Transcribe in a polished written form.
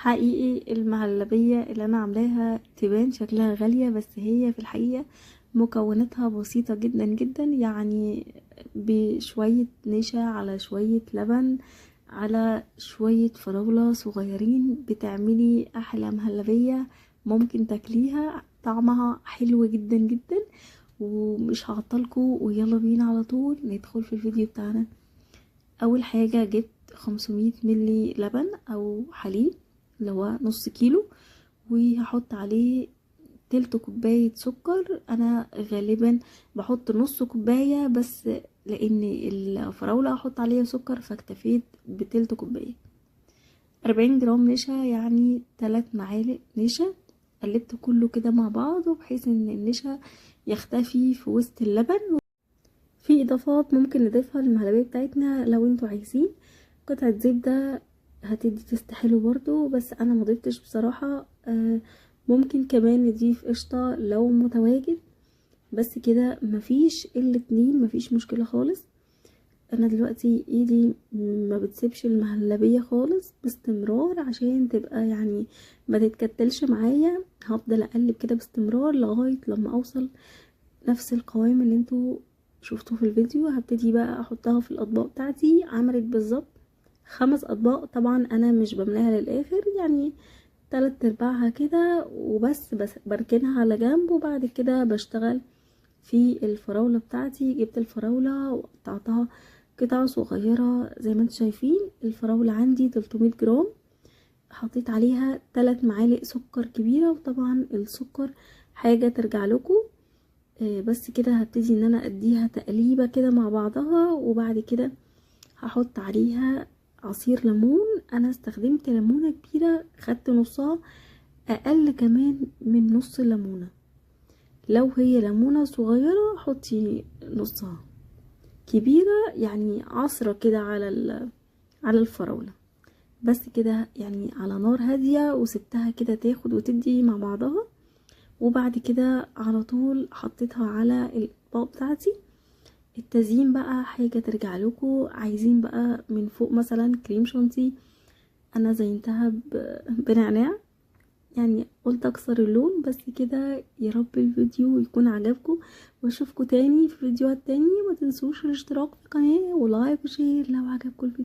حقيقي المهلبية اللي انا عاملاها تبان شكلها غالية، بس هي في الحقيقة مكوناتها بسيطة جدا جدا. يعني بشوية نشا على شوية لبن على شوية فراولة صغيرين بتعملي احلى مهلبية ممكن تاكليها. طعمها حلو جدا جدا. ومش هعطلكوا ويلا بينا على طول ندخل في الفيديو بتاعنا. اول حاجة جبت 500 ملي لبن او حليب اللي هو نص كيلو، وهحط عليه تلت كوباية سكر. انا غالبا بحط نص كوباية بس، لان الفراولة هحط عليها سكر فاكتفيت بتلت كوباية. 40 جرام نشا، يعني 3 معالق نشا. قلبت كله كده مع بعض بحيث ان النشا يختفي في وسط اللبن. في اضافات ممكن نضيفها للمهلبية بتاعتنا لو انتوا عايزين. قطعة زبدة هتدي تست حلو برضو، بس انا مضيفتش بصراحة. ممكن كمان نضيف قشطة لو متواجد. بس كده مفيش الاتنين، مفيش مشكلة خالص. انا دلوقتي ايدي ما بتسيبش المهلبية خالص باستمرار عشان تبقى يعني ما تتكتلش معايا. هفضل اقلب كده باستمرار لغاية لما اوصل نفس القوام اللي انتوا شفتوه في الفيديو. هبتدي بقى احطها في الاطباق بتاعتي. عملت بالظبط 5 اطباق. طبعا انا مش بملاها للاخر، يعني 3/4 كده وبس. بس بركنها على جنب وبعد كده بشتغل في الفراولة بتاعتي. جبت الفراولة وقطعتها قطع صغيرة زي ما انتم شايفين. الفراولة عندي 300 جرام. حطيت عليها 3 معالق سكر كبيرة، وطبعا السكر حاجة ترجع لكم. بس كده هبتدي ان انا اديها تقليبة كده مع بعضها، وبعد كده هحط عليها عصير ليمون. انا استخدمت ليمونة كبيرة، خدت نصها. اقل كمان من نص ليمونة. لو هي ليمونة صغيرة حطي نصها، كبيرة يعني عصرة كده على الفراولة. بس كده يعني على نار هادية، وسبتها كده تاخد وتدي مع بعضها. وبعد كده على طول حطيتها على الاطباق بتاعتي. التزيين بقى حاجة ترجع لكم. عايزين بقى من فوق مثلا كريم شانتيه، انا زينتها بنعناع. يعني قلت اكسر اللون بس كده. يا رب الفيديو يكون عجبكم، واشوفكم تاني في فيديوهات تاني. ما تنسوش الاشتراك في القناة ولايك وشير لو عجبكم الفيديو.